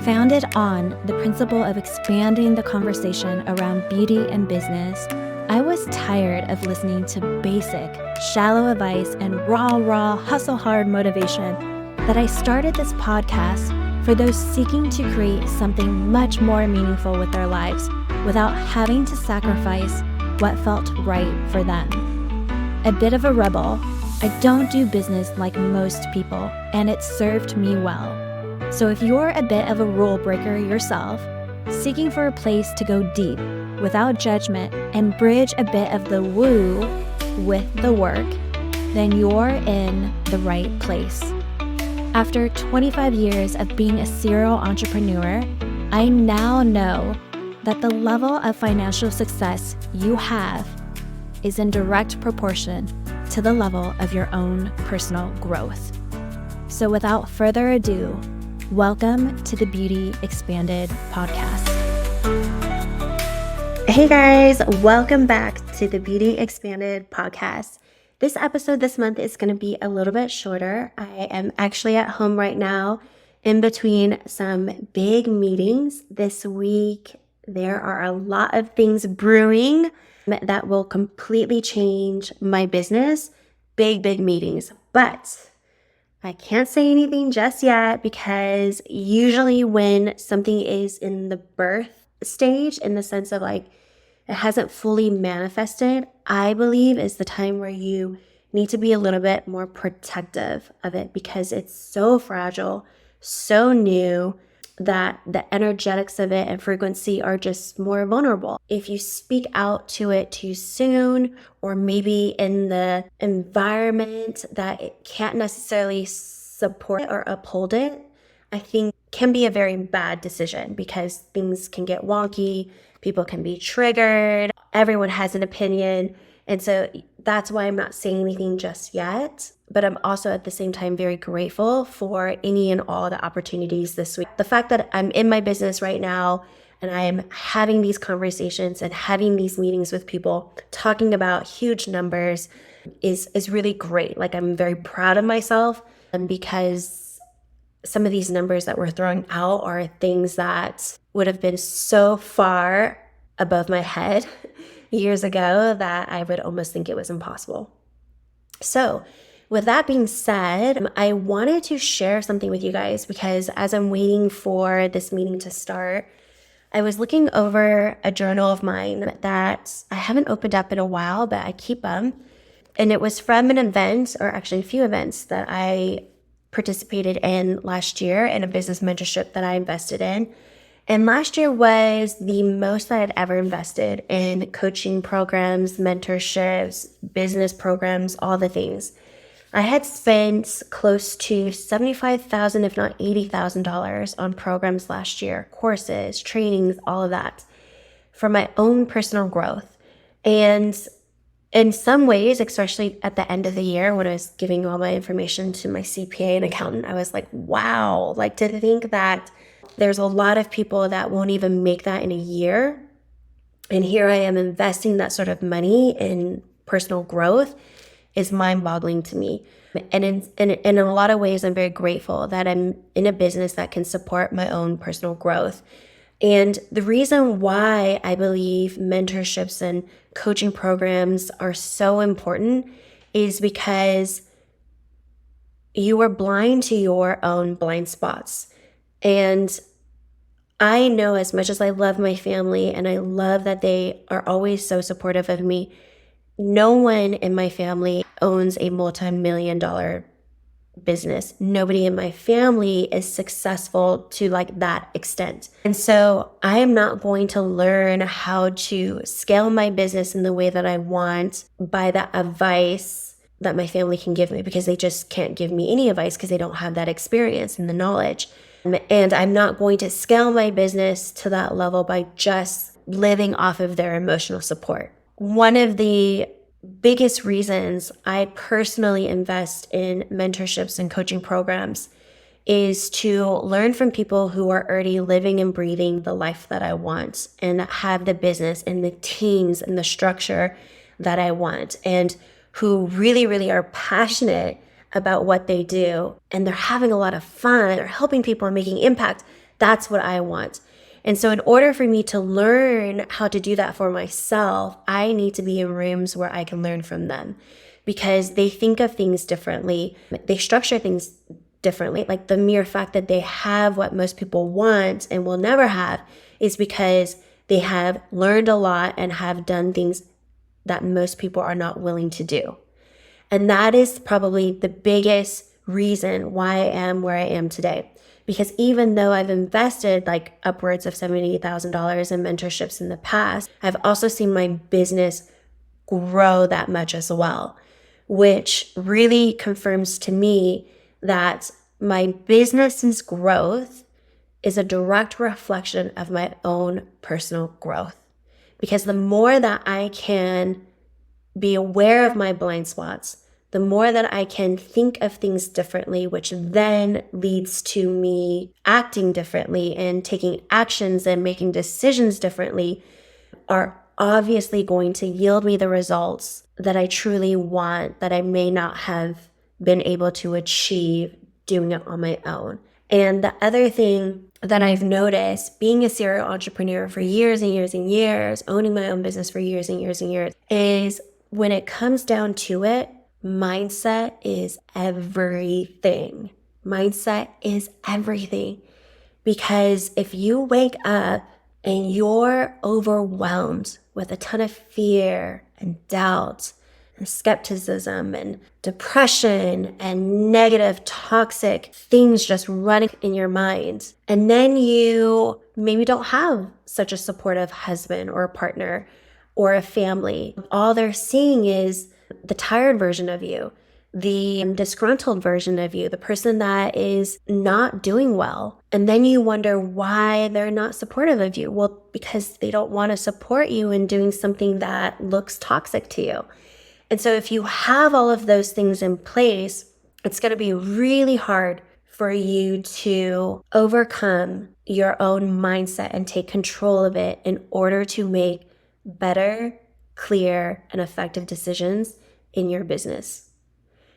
Founded on the principle of expanding the conversation around beauty and business, I was tired of listening to basic, shallow advice and raw, hustle hard motivation that I started this podcast for those seeking to create something much more meaningful with their lives without having to sacrifice what felt right for them. A bit of a rebel, I don't do business like most people, and it served me well. So if you're a bit of a rule breaker yourself, seeking for a place to go deep without judgment and bridge a bit of the woo with the work, then you're in the right place. After 25 years of being a serial entrepreneur, I now know that the level of financial success you have is in direct proportion to the level of your own personal growth. So without further ado, welcome to the Beauty Expanded podcast. Hey guys, welcome back to the Beauty Expanded podcast. This episode this month is going to be a little bit shorter. I am actually at home right now in between some big meetings this week. There are a lot of things brewing that will completely change my business. Big meetings, but I can't say anything just yet because usually when something is in the birth stage, in the sense of like it hasn't fully manifested, I believe is the time where you need to be a little bit more protective of it because it's so fragile, so new, that the energetics of it and frequency are just more vulnerable. If you speak out to it too soon, or maybe in the environment that it can't necessarily support or uphold it, I think can be a very bad decision because things can get wonky, people can be triggered, everyone has an opinion. And so that's why I'm not saying anything just yet. But I'm also at the same time very grateful for any and all the opportunities this week. The fact that I'm in my business right now and I am having these conversations and having these meetings with people, talking about huge numbers is really great. Like I'm very proud of myself because some of these numbers that we're throwing out are things that would have been so far above my head years ago that I would almost think it was impossible. So with that being said, I wanted to share something with you guys because as I'm waiting for this meeting to start, I was looking over a journal of mine that I haven't opened up in a while, but I keep them. And it was from an event, or actually a few events that I participated in last year in a business mentorship that I invested in. And last year was the most that I'd ever invested in coaching programs, mentorships, business programs, all the things. I had spent close to $75,000, if not $80,000 on programs last year, courses, trainings, all of that for my own personal growth. And in some ways, especially at the end of the year when I was giving all my information to my CPA and accountant, I was like, wow, like to think that there's a lot of people that won't even make that in a year. And here I am investing that sort of money in personal growth is mind-boggling to me. And in a lot of ways, I'm very grateful that I'm in a business that can support my own personal growth. And the reason why I believe mentorships and coaching programs are so important is because you are blind to your own blind spots. And I know as much as I love my family and I love that they are always so supportive of me, no one in my family owns a multi-million-dollar business. Nobody in my family is successful to like that extent. And so I am not going to learn how to scale my business in the way that I want by the advice that my family can give me because they just can't give me any advice because they don't have that experience and the knowledge. And I'm not going to scale my business to that level by just living off of their emotional support. One of the biggest reasons I personally invest in mentorships and coaching programs is to learn from people who are already living and breathing the life that I want and have the business and the teams and the structure that I want, and who really, really are passionate about what they do and they're having a lot of fun, they're helping people and making impact, that's what I want. And so in order for me to learn how to do that for myself, I need to be in rooms where I can learn from them because they think of things differently. They structure things differently. Like the mere fact that they have what most people want and will never have is because they have learned a lot and have done things that most people are not willing to do. And that is probably the biggest reason why I am where I am today. Because even though I've invested like upwards of $70,000 in mentorships in the past, I've also seen my business grow that much as well, which really confirms to me that my business's growth is a direct reflection of my own personal growth. Because the more that I can be aware of my blind spots, the more that I can think of things differently, which then leads to me acting differently and taking actions and making decisions differently, are obviously going to yield me the results that I truly want, that I may not have been able to achieve doing it on my own. And the other thing that I've noticed being a serial entrepreneur for years and years and years, owning my own business for years and years and years, is when it comes down to it, mindset is everything. Mindset is everything. Because if you wake up and you're overwhelmed with a ton of fear and doubt and skepticism and depression and negative, toxic things just running in your mind, and then you maybe don't have such a supportive husband or a partner or a family, all they're seeing is the tired version of you, the disgruntled version of you, the person that is not doing well. And then you wonder why they're not supportive of you. Well, because they don't want to support you in doing something that looks toxic to you. And so if you have all of those things in place, it's going to be really hard for you to overcome your own mindset and take control of it in order to make better, clear, and effective decisions in your business.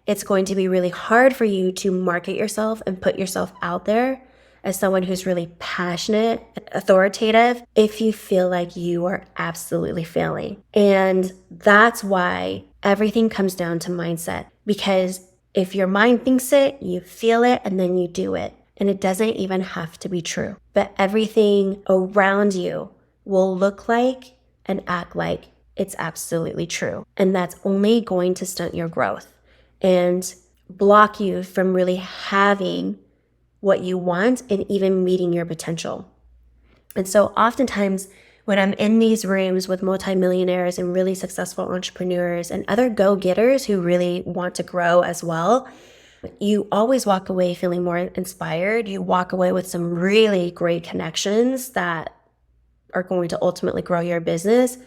It's going to be really hard for you to market yourself and put yourself out there as someone who's really passionate and authoritative if you feel like you are absolutely failing. And that's why everything comes down to mindset. Because if your mind thinks it, you feel it, and then you do it. And it doesn't even have to be true. But everything around you will look like and act like it's absolutely true. And that's only going to stunt your growth and block you from really having what you want and even meeting your potential. And so oftentimes when I'm in these rooms with multimillionaires and really successful entrepreneurs and other go-getters who really want to grow as well, you always walk away feeling more inspired. You walk away with some really great connections that are going to ultimately grow your business.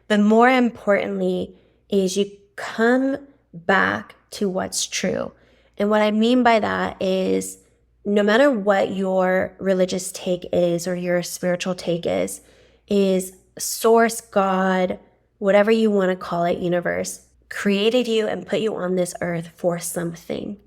But more importantly is you come back to what's true. And what I mean by that is no matter what your religious take is or your spiritual take is source, God, whatever you want to call it, universe, created you and put you on this earth for something.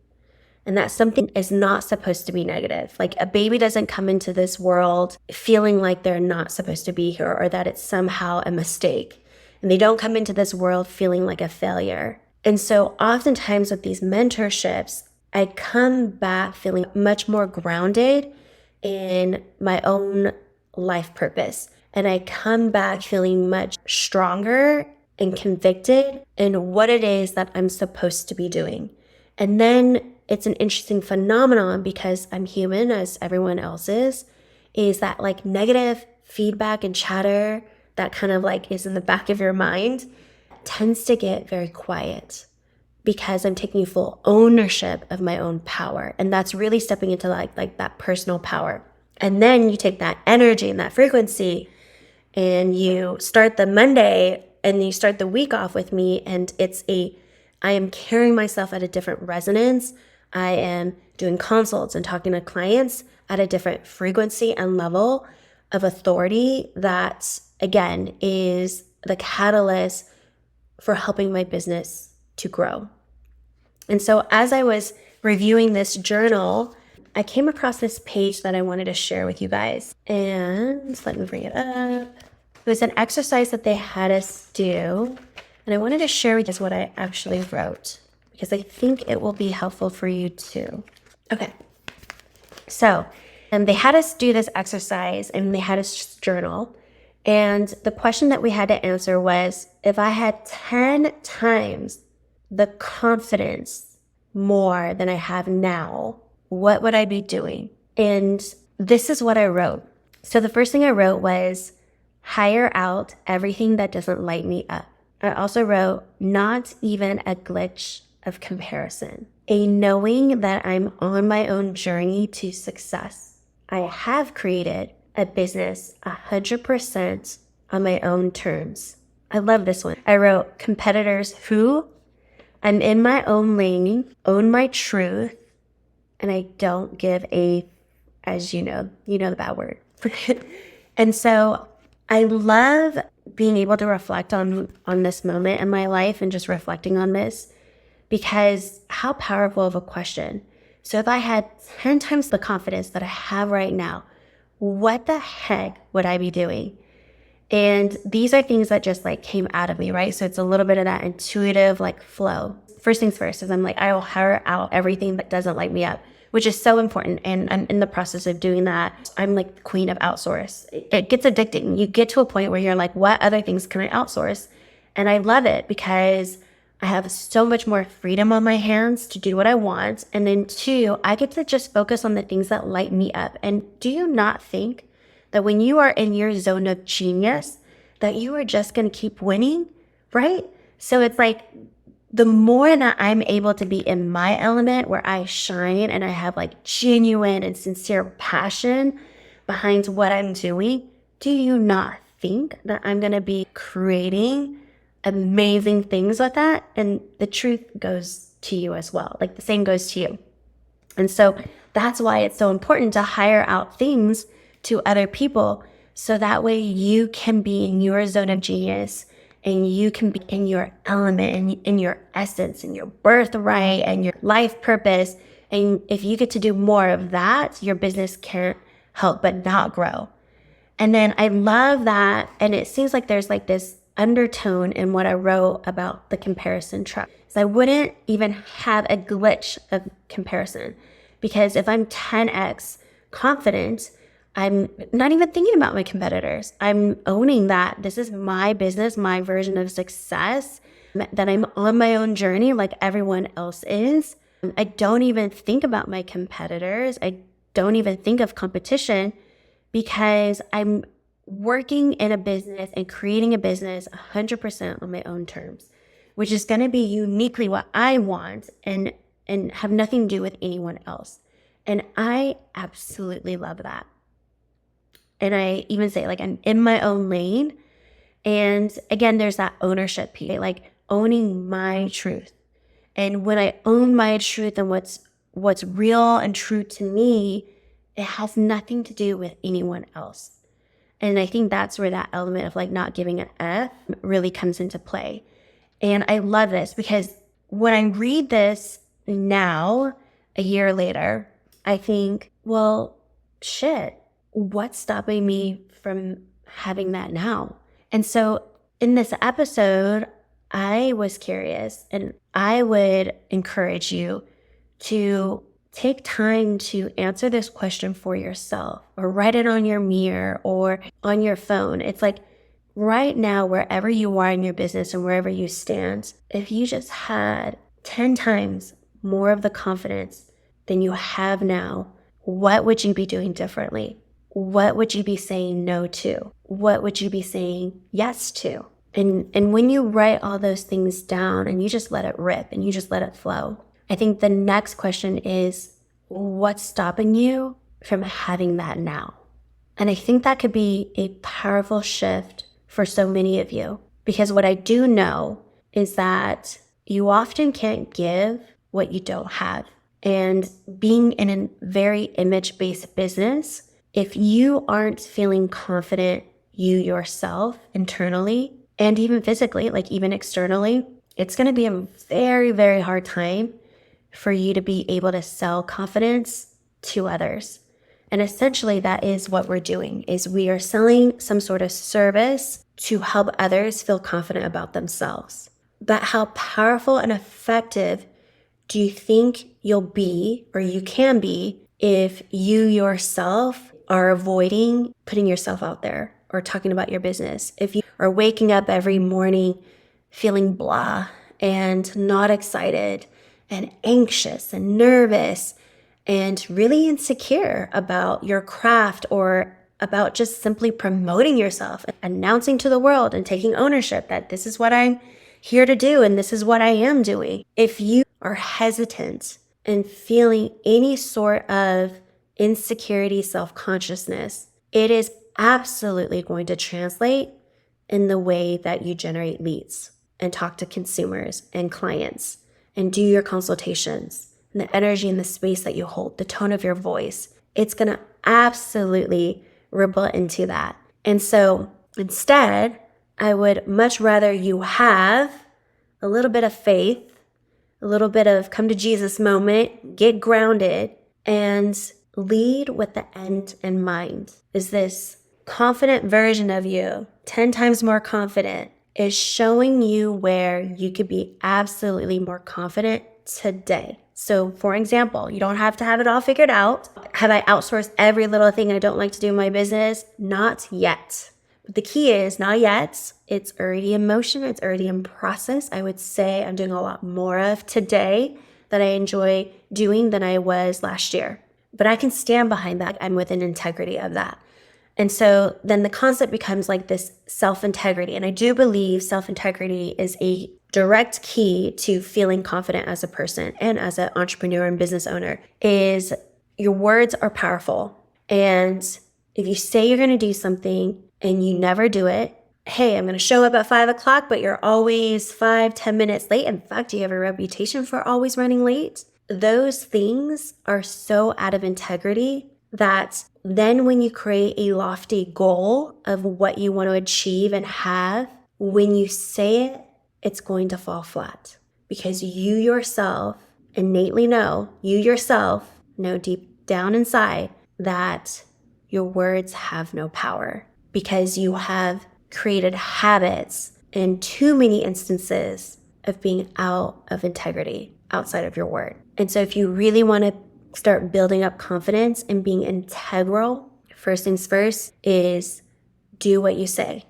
And that something is not supposed to be negative. Like a baby doesn't come into this world feeling like they're not supposed to be here or that it's somehow a mistake. And they don't come into this world feeling like a failure. And so oftentimes with these mentorships, I come back feeling much more grounded in my own life purpose. And I come back feeling much stronger and convicted in what it is that I'm supposed to be doing. And then it's an interesting phenomenon because I'm human as everyone else is that like negative feedback and chatter that kind of like is in the back of your mind tends to get very quiet because I'm taking full ownership of my own power. And that's really stepping into like that personal power. And then you take that energy and that frequency and you start the Monday and you start the week off with me. And I am carrying myself at a different resonance. I am doing consults and talking to clients at a different frequency and level of authority that, again, is the catalyst for helping my business to grow. And so as I was reviewing this journal, I came across this page that I wanted to share with you guys. And let me bring it up. It was an exercise that they had us do. And I wanted to share with you guys what I actually wrote, because I think it will be helpful for you too. Okay. So they had us do this exercise and they had us journal. And the question that we had to answer was, if I had 10 times the confidence more than I have now, what would I be doing? And this is what I wrote. So the first thing I wrote was, hire out everything that doesn't light me up. I also wrote, not even a glitch of comparison. A knowing that I'm on my own journey to success. I have created a business 100% on my own terms. I love this one. I wrote, competitors who, I'm in my own lane, own my truth, and I don't give a, as you know the bad word. And so I love being able to reflect on this moment in my life and just reflecting on this, because how powerful of a question. So if I had 10 times the confidence that I have right now, what the heck would I be doing? And these are things that just like came out of me, right? So it's a little bit of that intuitive like flow. First things first is I'm like, I will hire out everything that doesn't light me up, which is so important. And I'm in the process of doing that. I'm like the queen of outsource. It gets addicting. You get to a point where you're like, what other things can I outsource? And I love it because I have so much more freedom on my hands to do what I want. And then two, I get to just focus on the things that light me up. And do you not think that when you are in your zone of genius, that you are just going to keep winning, right? So it's like, the more that I'm able to be in my element where I shine and I have like genuine and sincere passion behind what I'm doing, do you not think that I'm going to be creating amazing things with that? And the truth goes to you as well. Like the same goes to you. And so that's why it's so important to hire out things to other people, so that way you can be in your zone of genius and you can be in your element and in your essence and your birthright and your life purpose. And if you get to do more of that, your business can't help but not grow. And then I love that. And it seems like there's like this undertone in what I wrote about the comparison trap. So I wouldn't even have a glitch of comparison, because if I'm 10x confident, I'm not even thinking about my competitors. I'm owning that this is my business, my version of success, that I'm on my own journey like everyone else is. I don't even think about my competitors. I don't even think of competition, because I'm working in a business and creating a business 100% on my own terms, which is going to be uniquely what I want and have nothing to do with anyone else. And I absolutely love that. And I even say, like, I'm in my own lane. And again, there's that ownership piece, like owning my truth. And when I own my truth and what's real and true to me, it has nothing to do with anyone else. And I think that's where that element of like not giving an F really comes into play. And I love this because when I read this now, a year later, I think, well, shit, what's stopping me from having that now? And so in this episode, I was curious, and I would encourage you to take time to answer this question for yourself, or write it on your mirror or on your phone. It's like right now, wherever you are in your business and wherever you stand, if you just had 10 times more of the confidence than you have now, what would you be doing differently? What would you be saying no to? What would you be saying yes to? And when you write all those things down and you just let it rip and you just let it flow, I think the next question is, what's stopping you from having that now? And I think that could be a powerful shift for so many of you, because what I do know is that you often can't give what you don't have. And being in a very image-based business, if you aren't feeling confident you yourself internally and even physically, like even externally, it's going to be a very, very hard time for you to be able to sell confidence to others. And essentially that is what we're doing, is we are selling some sort of service to help others feel confident about themselves. But how powerful and effective do you think you'll be, or you can be, if you yourself are avoiding putting yourself out there or talking about your business? If you are waking up every morning feeling blah and not excited and anxious and nervous and really insecure about your craft or about just simply promoting yourself, announcing to the world and taking ownership that this is what I'm here to do and this is what I am doing. If you are hesitant and feeling any sort of insecurity, self-consciousness, it is absolutely going to translate in the way that you generate leads and talk to consumers and clients and do your consultations, and the energy and the space that you hold, the tone of your voice. It's going to absolutely ripple into that. And so instead, I would much rather you have a little bit of faith, a little bit of come to Jesus moment, get grounded, and lead with the end in mind. Is this confident version of you, 10 times more confident, is showing you where you could be absolutely more confident today. So for example, you don't have to have it all figured out. Have I outsourced every little thing I don't like to do in my business? Not yet. But the key is not yet. It's already in motion. It's already in process. I would say I'm doing a lot more of today that I enjoy doing than I was last year. But I can stand behind that. I'm within integrity of that. And so then the concept becomes like this self-integrity. And I do believe self-integrity is a direct key to feeling confident as a person and as an entrepreneur and business owner. Is your words are powerful. And if you say you're going to do something and you never do it, hey, I'm going to show up at 5 o'clock, but you're always 5-10 minutes late. In fact, you have a reputation for always running late. Those things are so out of integrity that then when you create a lofty goal of what you want to achieve and have, when you say it, it's going to fall flat because you yourself innately know, deep down inside that your words have no power because you have created habits in too many instances of being out of integrity outside of your word. And so if you really want to start building up confidence and being integral, first things first is do what you say.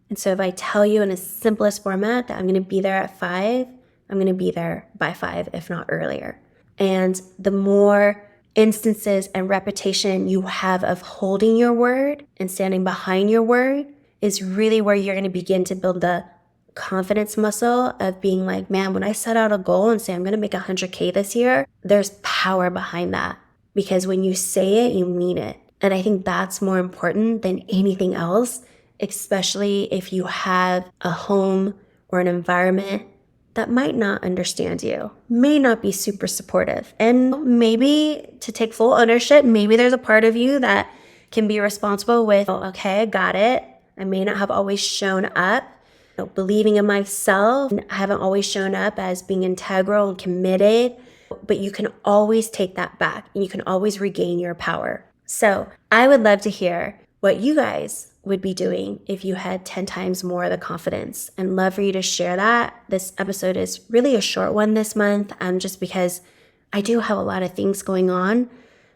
And so if I tell you in a simplest format that I'm going to be there at 5, I'm going to be there by 5, if not earlier. And the more instances and repetition you have of holding your word and standing behind your word is really where you're going to begin to build the confidence muscle of being like, man, when I set out a goal and say I'm going to make 100K this year, there's power behind that because when you say it, you mean it. And I think that's more important than anything else, especially if you have a home or an environment that might not understand you, may not be super supportive. And maybe to take full ownership, maybe there's a part of you that can be responsible with, okay, I got it. I may not have always shown up believing in myself. I haven't always shown up as being integral and committed, but you can always take that back and you can always regain your power. So I would love to hear what you guys would be doing if you had 10 times more of the confidence, and love for you to share that. This episode is really a short one this month, just because I do have a lot of things going on,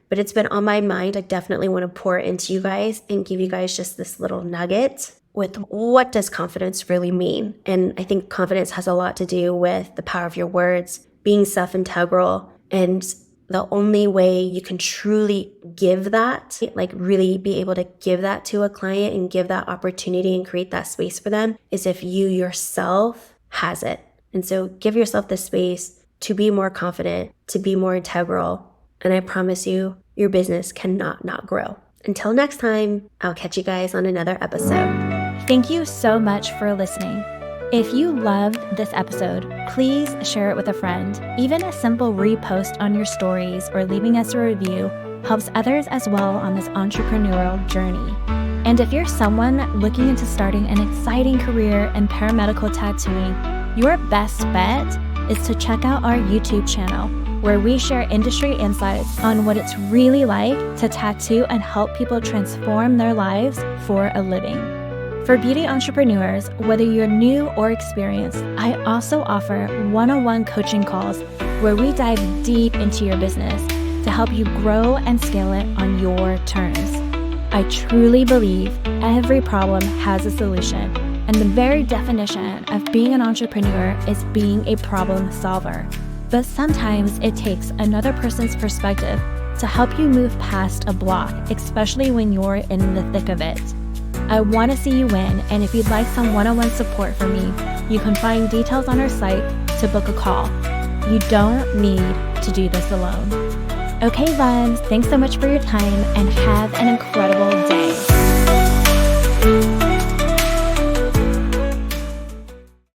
but it's been on my mind. I definitely want to pour it into you guys and give you guys just this little nugget with what does confidence really mean. And I think confidence has a lot to do with the power of your words, being self-integral, and the only way you can truly give that, like really be able to give that to a client and give that opportunity and create that space for them, is if you yourself has it. And so give yourself the space to be more confident, to be more integral. And I promise you, your business cannot not grow. Until next time, I'll catch you guys on another episode. Thank you so much for listening. If you loved this episode, please share it with a friend. Even a simple repost on your stories or leaving us a review helps others as well on this entrepreneurial journey. And if you're someone looking into starting an exciting career in paramedical tattooing, your best bet is to check out our YouTube channel. where we share industry insights on what it's really like to tattoo and help people transform their lives for a living. For beauty entrepreneurs, whether you're new or experienced, I also offer one-on-one coaching calls where we dive deep into your business to help you grow and scale it on your terms. I truly believe every problem has a solution, and the very definition of being an entrepreneur is being a problem solver. But sometimes it takes another person's perspective to help you move past a block, especially when you're in the thick of it. I want to see you win, and if you'd like some one-on-one support from me, you can find details on our site to book a call. You don't need to do this alone. Okay, loves, thanks so much for your time and have an incredible day.